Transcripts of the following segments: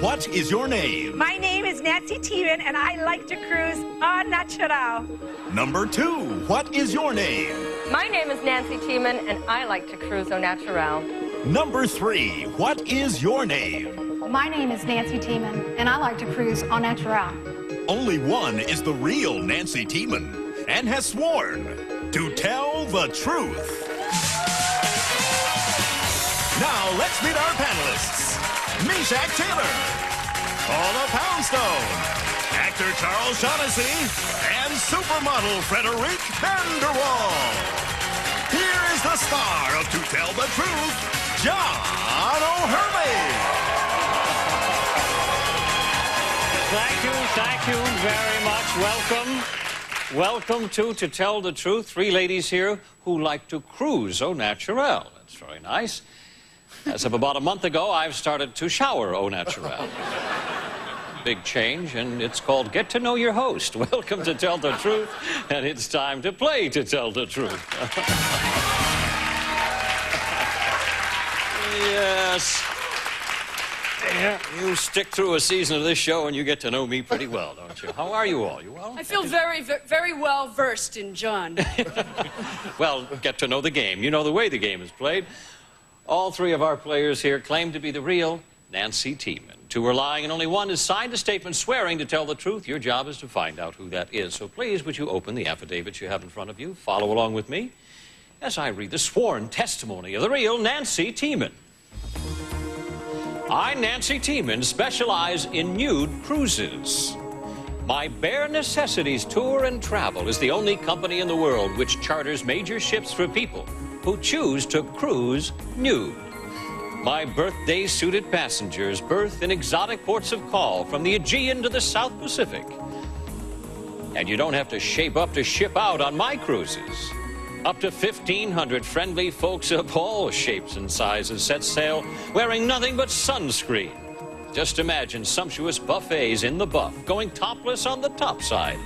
what is your name? My name is Nancy Teman, and I like to cruise au natural. Number 2, what is your name? My name is Nancy Teman, and I like to cruise au natural. Number 3, what is your name? My name is Nancy Teman, and I like to cruise au natural. Only one is the real Nancy Teman and has sworn to tell the truth. Now let's meet our panelists. Meshack Taylor, Paula Poundstone, actor Charles Shaughnessy, and supermodel Frederique Vanderwall. Here is the star of To Tell the Truth, John O'Hurley. Thank you very much. Welcome to Tell the Truth. 3 ladies here who like to cruise au naturel. That's very nice. As of about a month ago, I've started to shower au naturel. Big change, and it's called Get to Know Your Host. Welcome to Tell the Truth, and it's time to play To Tell the Truth. Yes. Yeah, you stick through a season of this show and you get to know me pretty well, don't you? How are you all? You well? I feel very well versed in John. Well, get to know the game. You know the way the game is played. All 3 of our players here claim to be the real Nancy Teman. 2 are lying and only 1 has signed a statement swearing to tell the truth. Your job is to find out who that is. So please, would you open the affidavit you have in front of you? Follow along with me as I read the sworn testimony of the real Nancy Teman. I, Nancy Teman, specialize in nude cruises. My Bare Necessities Tour and Travel is the only company in the world which charters major ships for people who choose to cruise nude. My birthday-suited passengers berth in exotic ports of call from the Aegean to the South Pacific. And you don't have to shape up to ship out on my cruises. Up to 1,500 friendly folks of all shapes and sizes set sail wearing nothing but sunscreen. Just imagine sumptuous buffets in the buff, going topless on the top side,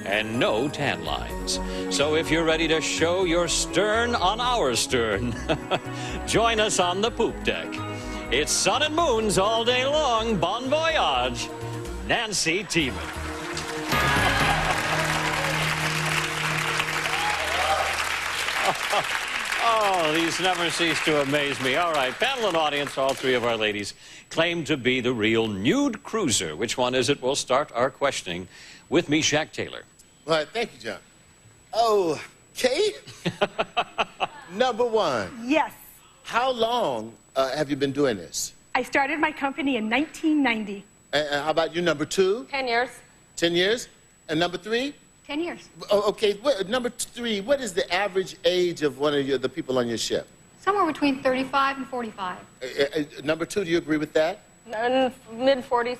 and no tan lines. So if you're ready to show your stern on our stern, join us on the poop deck. It's sun and moons all day long. Bon voyage, Nancy Teman. Oh, these never cease to amaze me. All right, panel and audience, all 3 of our ladies claim to be the real nude cruiser. Which one is it? We'll start our questioning with Meshack Taylor. All right, thank you, John. Okay. Number 1. Yes. How long have you been doing this? I started my company in 1990. And how about you, number 2? 10 years. 10 years? And number 3? 10 years. Oh, okay, number 3, what is the average age of one of the people on your ship? Somewhere between 35 and 45. Number 2, do you agree with that? Mid-40s.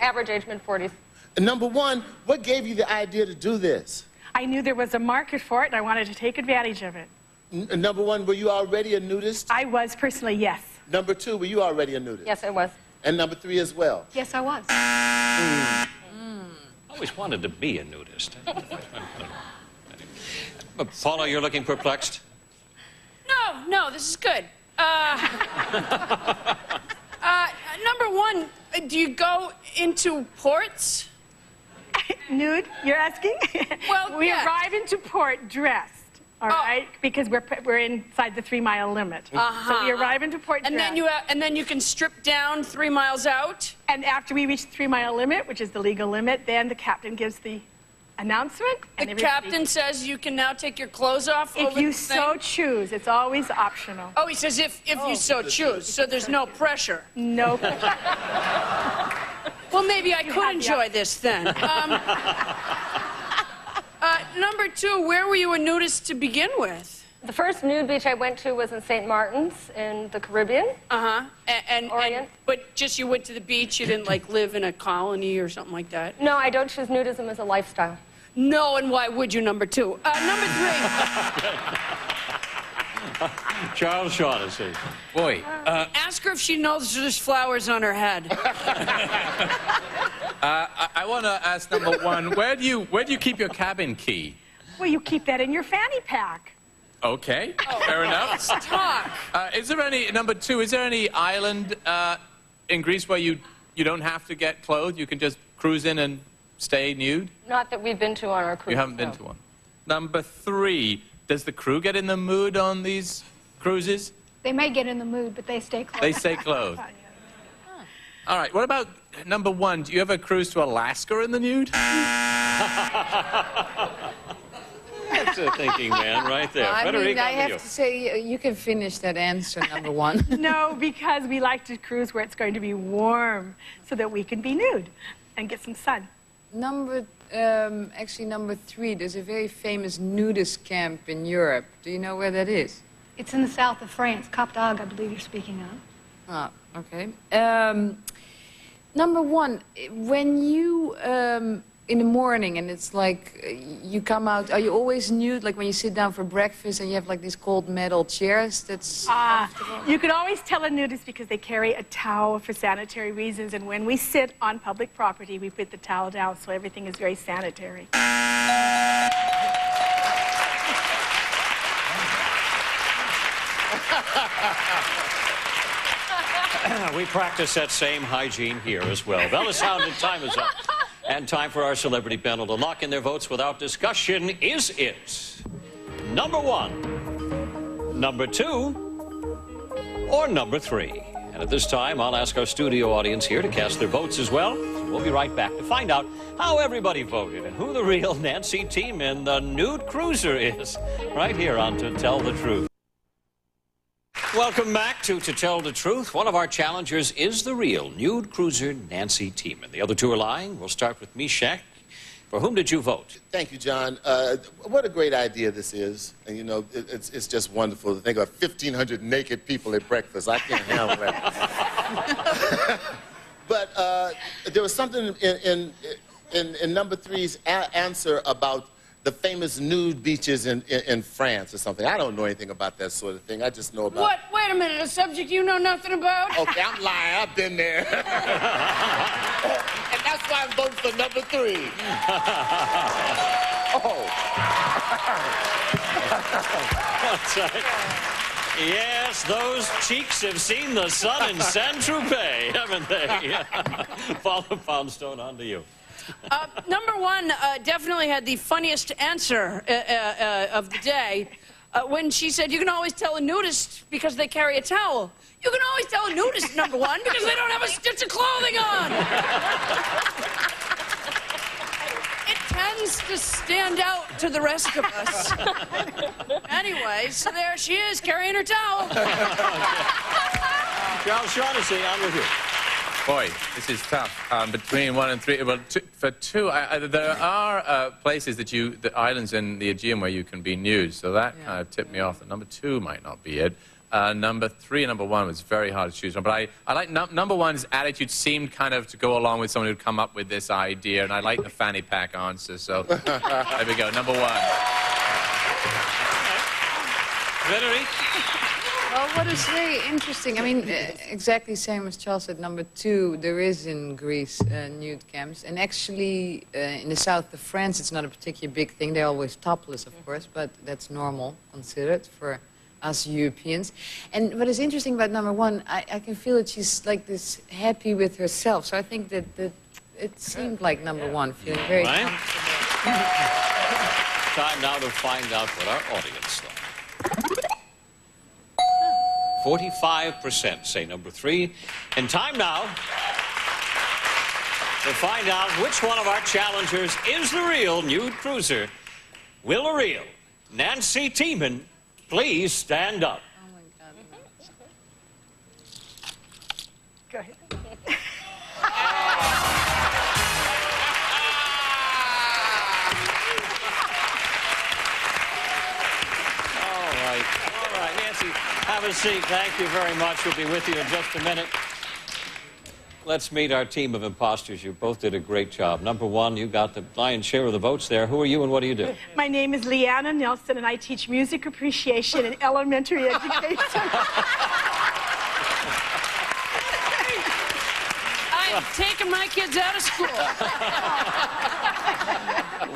Average age, mid-40s. Number 1, what gave you the idea to do this? I knew there was a market for it, and I wanted to take advantage of it. Number 1, were you already a nudist? I was personally, yes. Number 2, were you already a nudist? Yes, I was. And number 3 as well? Yes, I was. I always wanted to be a nudist. Paula, you're looking perplexed? No, this is good. Number 1, do you go into ports? Nude, you're asking? Well, we yeah. arrive into port dressed, all right, because we're inside the 3-mile limit. So we arrive into port and dressed. and then you can strip down 3 miles out. And after we reach the 3-mile limit, which is the legal limit, then the captain gives the announcement. The captain says you can now take your clothes off. If over you the so thing. choose, it's always optional. Oh, he says if you so choose, so there's no pressure. No. Well, maybe I could have the enjoy this then. Number 2, where were you a nudist to begin with? The first nude beach I went to was in St. Martin's in the Caribbean. And but just you went to the beach, you didn't like live in a colony or something like that? No, I don't choose nudism as a lifestyle. No, and why would you, number 2? Number 3. Charles Shaughnessy. Boy, Ask her if she knows there's flowers on her head. I want to ask number 1, where do you keep your cabin key? Well, you keep that in your fanny pack. Okay, fair enough. Talk. Is there any, number 2, is there any island in Greece where you You don't have to get clothed. You can just cruise in and stay nude. Not that we've been to on our cruise. You haven't been to one. Number 3, does the crew get in the mood on these cruises? They may get in the mood, but they stay close. They stay clothed. All right, what about number 1? Do you ever cruise to Alaska in the nude? That's a thinking man right there. I Frederica, mean, I over have you. to say, you can finish that answer, number 1. No, because we like to cruise where it's going to be warm so that we can be nude and get some sun. Actually, number 3, there's a very famous nudist camp in Europe. Do you know where that is? It's in the south of France. Cap d'Agde, I believe you're speaking of. Ah, okay. Number 1, when you, in the morning, and it's like, you come out, are you always nude? Like when you sit down for breakfast and you have like these cold metal chairs, that's You can always tell a nudist because they carry a towel for sanitary reasons, and when we sit on public property, we put the towel down, so everything is very sanitary. We practice that same hygiene here as well. Bell is sounded, time is up. And time for our celebrity panel to lock in their votes without discussion. Is it number 1, number 2, or number 3? And at this time, I'll ask our studio audience here to cast their votes as well. So we'll be right back to find out how everybody voted and who the real Nancy Teman, the nude cruiser, is. Right here on To Tell the Truth. Welcome back to Tell the Truth. One of our challengers is the real nude cruiser, Nancy Teman. The other 2 are lying. We'll start with Meshach. For whom did you vote? Thank you, John. What a great idea this is. And, you know, it's just wonderful to think of 1,500 naked people at breakfast. I can't handle that. But there was something in number 3's answer about the famous nude beaches in France or something. I don't know anything about that sort of thing. I just know about... What? Wait a minute, a subject you know nothing about? Okay, I'm lying. I've been there. And that's why I'm voting for number 3. That's right. Yes, those cheeks have seen the sun in Saint-Tropez, haven't they? Paula Poundstone, on to you. Number 1 definitely had the funniest answer of the day when she said, you can always tell a nudist because they carry a towel. You can always tell a nudist, number 1, because they don't have a stitch of clothing on. It tends to stand out to the rest of us. Anyway, so there she is, carrying her towel. Charles Shaughnessy, on with you. Boy, this is tough. Between 1 and 3, well, for 2, there are places the islands in the Aegean where you can be nude, so that kind of tipped me off. Number 2 might not be it. Number 3 and number 1 was very hard to choose from, but I like number 1's attitude seemed kind of to go along with someone who'd come up with this idea, and I like the fanny pack answer, so there we go, number 1. Valerie? Well, what is very interesting, I mean, exactly the same as Charles said, number 2, there is in Greece nude camps. And actually, in the south of France, it's not a particularly big thing. They're always topless, of course, but that's normal, considered, for us Europeans. And what is interesting about number 1, I can feel that she's like this happy with herself. So I think that it seemed like number 1, feeling very comfortable. Time now to find out what our audience thought. 45% say number 3. And time now to find out which one of our challengers is the real nude cruiser. Will the real Nancy Teman please stand up? Oh, my God. Go ahead. All right, Nancy, have a seat. Thank you very much. We'll be with you in just a minute. Let's meet our team of imposters. You both did a great job. Number 1, you got the lion's share of the votes there. Who are you and what do you do? My name is Leanna Nelson, and I teach music appreciation and elementary education. I I'm taking my kids out of school.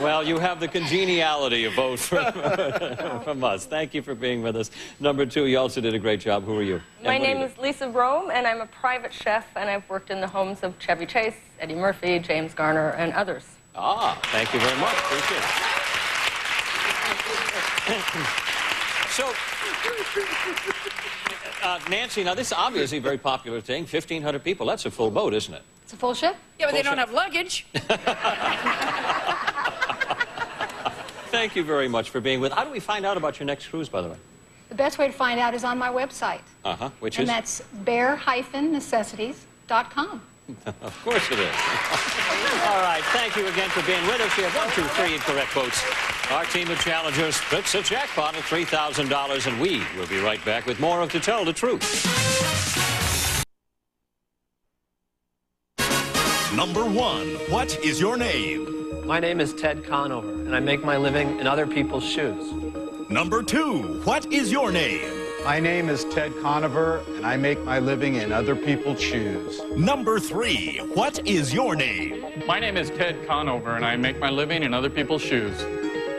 Well, you have the congeniality of both from us. Thank you for being with us. Number 2, you also did a great job. Who are you? My name is Lisa Rome, and I'm a private chef, and I've worked in the homes of Chevy Chase, Eddie Murphy, James Garner, and others. Ah, thank you very much. Appreciate it. So, Nancy, now this is obviously a very popular thing. 1,500 people, that's a full boat, isn't it? It's a full ship? Yeah, but they Full don't have luggage. Thank you very much for being with. How do we find out about your next cruise, by the way? The best way to find out is on my website. Which And is? that's bear-necessities.com. Of course it is. All right, thank you again for being with us. We have 1, 2, 3 incorrect votes. Our team of challengers splits a jackpot of $3,000, and we will be right back with more of To Tell the Truth. Number 1, what is your name? My name is Ted Conover, and I make my living in other people's shoes. Number 2, what is your name? My name is Ted Conover, and I make my living in other people's shoes. Number 3, what is your name? My name is Ted Conover, and I make my living in other people's shoes.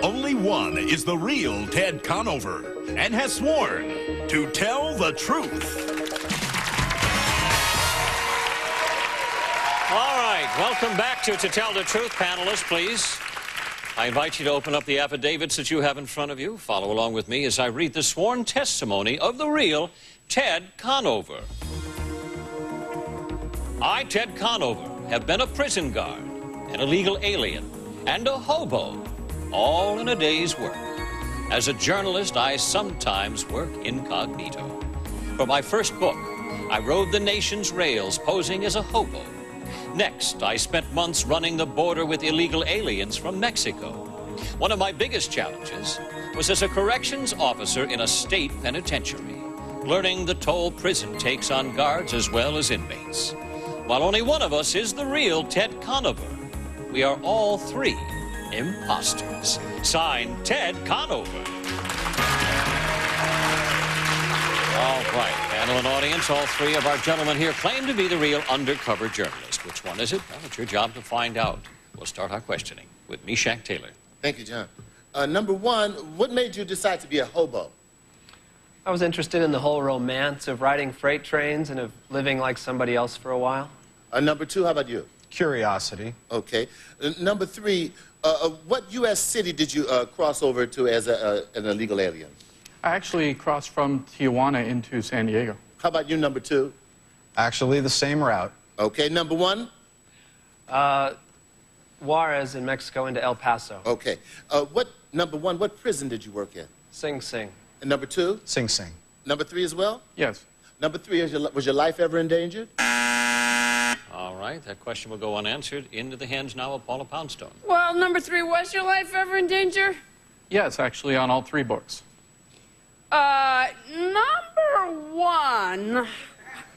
Only one is the real Ted Conover and has sworn to tell the truth. All right, welcome back to Tell the Truth, panelists, please. I invite you to open up the affidavits that you have in front of you. Follow along with me as I read the sworn testimony of the real Ted Conover. I, Ted Conover, have been a prison guard, an illegal alien, and a hobo, all in a day's work. As a journalist, I sometimes work incognito. For my first book, I rode the nation's rails posing as a hobo. Next, I spent months running the border with illegal aliens from Mexico. One of my biggest challenges was as a corrections officer in a state penitentiary, learning the toll prison takes on guards as well as inmates. While only one of us is the real Ted Conover, we are all 3 imposters. Signed, Ted Conover. All right, panel and audience, all 3 of our gentlemen here claim to be the real undercover journalist. Which one is it? Well, it's your job to find out. We'll start our questioning with Meshack Taylor. Thank you, John. Number 1, what made you decide to be a hobo? I was interested in the whole romance of riding freight trains and of living like somebody else for a while. Number 2, how about you? Curiosity. Okay. Number 3, what U.S. city did you cross over to as an illegal alien? I actually crossed from Tijuana into San Diego. How about you, number 2? Actually, the same route. Okay, number 1? Juarez in Mexico into El Paso. Okay. Number 1, what prison did you work in? Sing Sing. And number 2? Sing Sing. Number 3 as well? Yes. Number 3, was your life ever endangered? All right, that question will go unanswered. Into the hands now of Paula Poundstone. Well, number 3, was your life ever in danger? Yes, actually, on all 3 books. Number 1,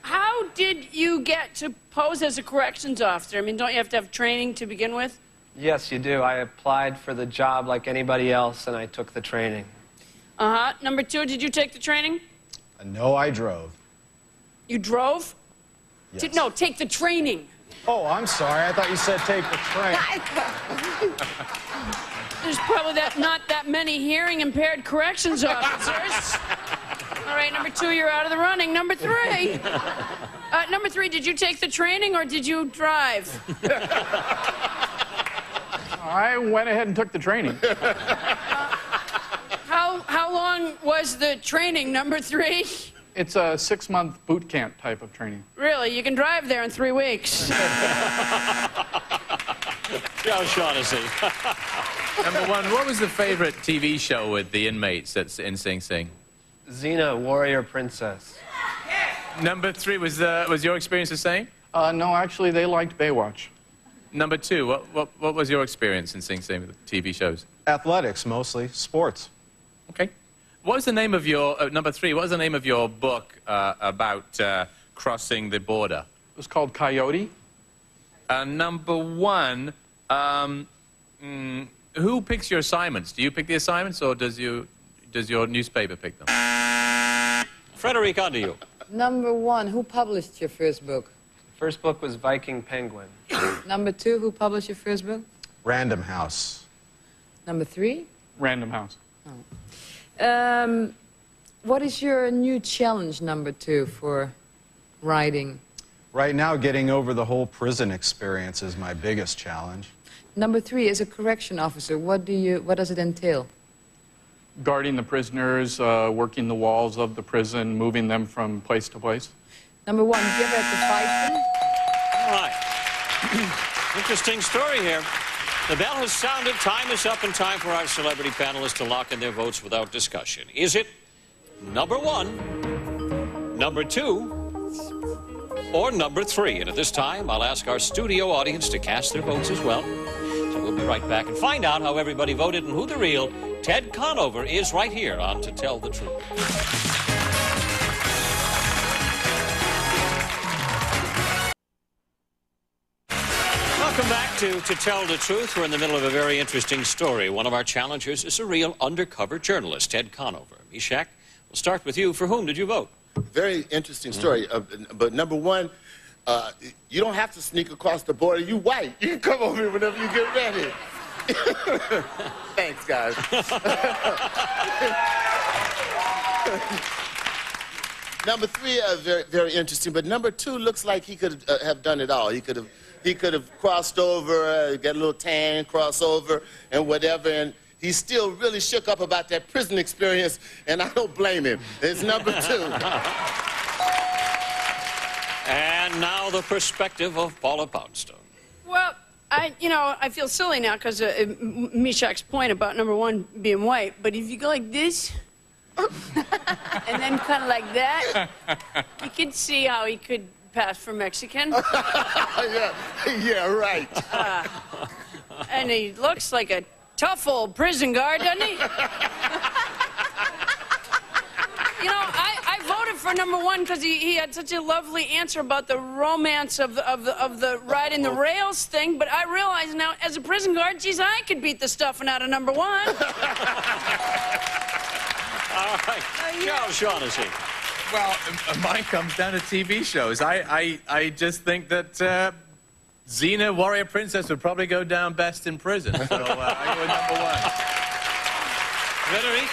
how did you get to pose as a corrections officer? I mean, don't you have to have training to begin with? Yes, you do. I applied for the job like anybody else, and I took the training. Number 2, did you take the training? No, I drove. You drove? Yes. No, take the training. Oh, I'm sorry. I thought you said take the train. There's probably not that many hearing-impaired corrections officers. All right, number 2, you're out of the running. Number 3. Number 3, did you take the training or did you drive? I went ahead and took the training. How long was the training, number 3? It's a 6-month boot camp type of training. Really? You can drive there in 3 weeks. Joe Shaughnessy. Number 1, what was the favorite TV show with the inmates that's in Sing Sing? Xena, Warrior Princess. Number 3, was your experience the same? No, actually, they liked Baywatch. Number 2, what was your experience in Sing Sing with TV shows? Athletics, mostly. Sports. Okay. What was the name of your, number 3, what was the name of your book about crossing the border? It was called Coyote. Number 1, who picks your assignments? Do you pick the assignments, or does your newspaper pick them? Frederick, on to you. Number 1, who published your first book? First book was Viking Penguin. Number 2, who published your first book? Random House. Number 3? Random House. What is your new challenge, number 2, for writing? Right now, getting over the whole prison experience is my biggest challenge. Number 3, as a correction officer, what does it entail? Guarding the prisoners, working the walls of the prison, moving them from place to place. Number 1, do you ever have to fight them? All right. Interesting story here. The bell has sounded. Time is up, and time for our celebrity panelists to lock in their votes without discussion. Is it number 1, number 2, or number 3? And at this time, I'll ask our studio audience to cast their votes as well. So we'll be right back and find out how everybody voted and who the real Ted Conover is right here on To Tell the Truth. Welcome back to Tell the Truth. We're in the middle of a very interesting story. One of our challengers is a real undercover journalist, Ted Conover. Mishak, we'll start with you. For whom did you vote? Very interesting story. But number 1, you don't have to sneak across the border. You white. You can come over here whenever you get ready. Thanks, guys. Number 3, very, very interesting. But number 2 looks like he could have done it all. He could have crossed over, got a little tan, cross over, and whatever. And he's still really shook up about that prison experience, and I don't blame him. It's number 2. And now the perspective of Paula Poundstone. Well, I feel silly now because of Mishak's point about number 1 being white. But if you go like this, and then kind of like that, you can see how he could pass for Mexican. Yeah, right. And he looks like a tough old prison guard, doesn't he? You know, I voted for number 1 because he had such a lovely answer about the romance of the riding the rails thing. But I realize now, as a prison guard, geez, I could beat the stuffing out of number 1. All right, Charles Shaughnessy. Well, mine comes down to TV shows. I just think that Xena, Warrior Princess, would probably go down best in prison. So I go with number 1. Valerie?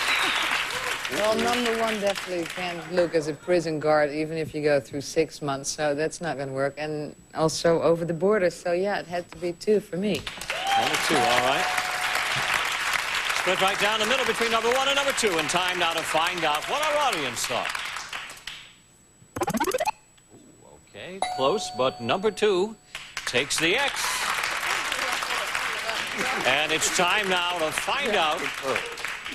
Well, number 1 definitely can't look as a prison guard, even if you go through 6 months. So that's not going to work. And also over the border. So yeah, it had to be 2 for me. Number 2, all right. Split right down the middle between number 1 and number 2. And time now to find out what our audience thought. Okay, close, but number 2 takes the X. And it's time now to find out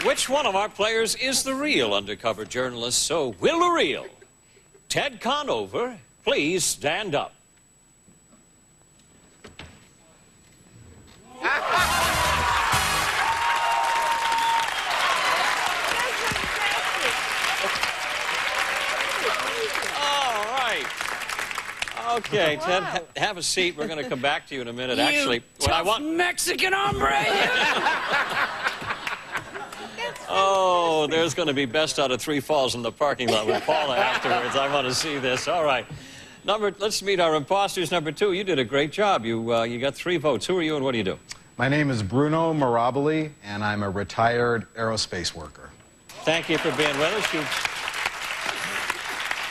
which one of our players is the real undercover journalist. So, will the real Ted Conover please stand up? Okay, Ted, have a seat. We're going to come back to you in a minute. Actually, what I want Mexican hombre. Oh, there's going to be best out of 3 falls in the parking lot with Paula afterwards. I want to see this. All right, let's meet our imposters. Number 2, you did a great job. You got 3 votes. Who are you and what do you do? My name is Bruno Mirabili, and I'm a retired aerospace worker. Thank you for being with us.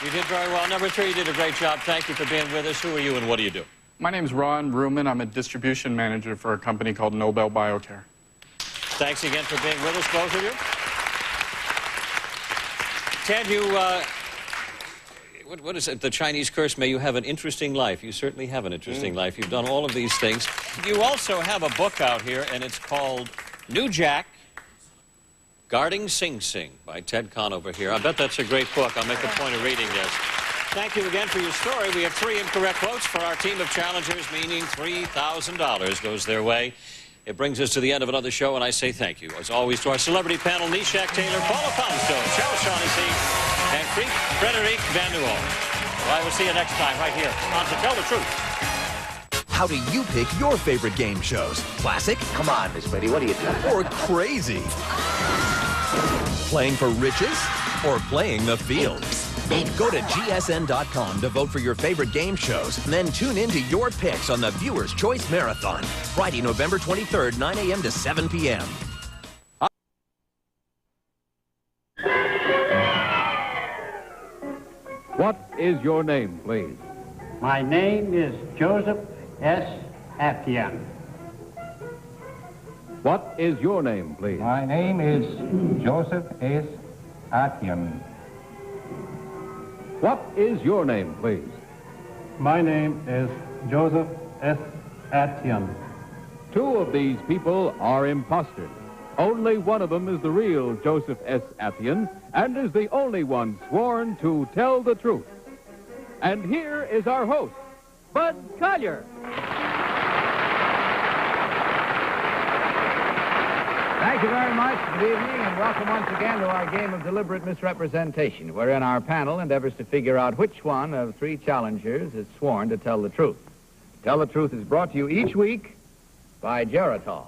You did very well. Number 3, you did a great job. Thank you for being with us. Who are you and what do you do? My name's Ron Ruman. I'm a distribution manager for a company called Nobel Biocare. Thanks again for being with us, both of you. Ted, you, what is it? The Chinese curse, may you have an interesting life. You certainly have an interesting life. You've done all of these things. You also have a book out here, and it's called New Jack, Guarding Sing Sing by Ted Conover here. I bet that's a great book. I'll make a point of reading this. Thank you again for your story. We have 3 incorrect votes for our team of challengers, meaning $3,000 goes their way. It brings us to the end of another show, and I say thank you, as always, to our celebrity panel, Mishak Taylor, Paula Poundstone, Charles Shaughnessy, and Frederic Van New Well, I will see you next time right here on To Tell the Truth. How do you pick your favorite game shows? Classic? Come on, Miss Betty, what are you doing? Or crazy? Playing for riches? Or playing the field? Go to gsn.com to vote for your favorite game shows, and then tune in to your picks on the Viewer's Choice Marathon, Friday, November 23rd, 9 a.m. to 7 p.m. What is your name, please? My name is Joseph S. Attian. What is your name, please? My name is Joseph S. Attian. What is your name, please? My name is Joseph S. Attian. Two of these people are imposters. Only one of them is the real Joseph S. Attian and is the only one sworn to tell the truth. And here is our host, Bud Collier. Thank you very much. Good evening, and welcome once again to our game of deliberate misrepresentation, wherein our panel endeavors to figure out which one of three challengers is sworn to tell the truth. Tell the Truth is brought to you each week by Geritol.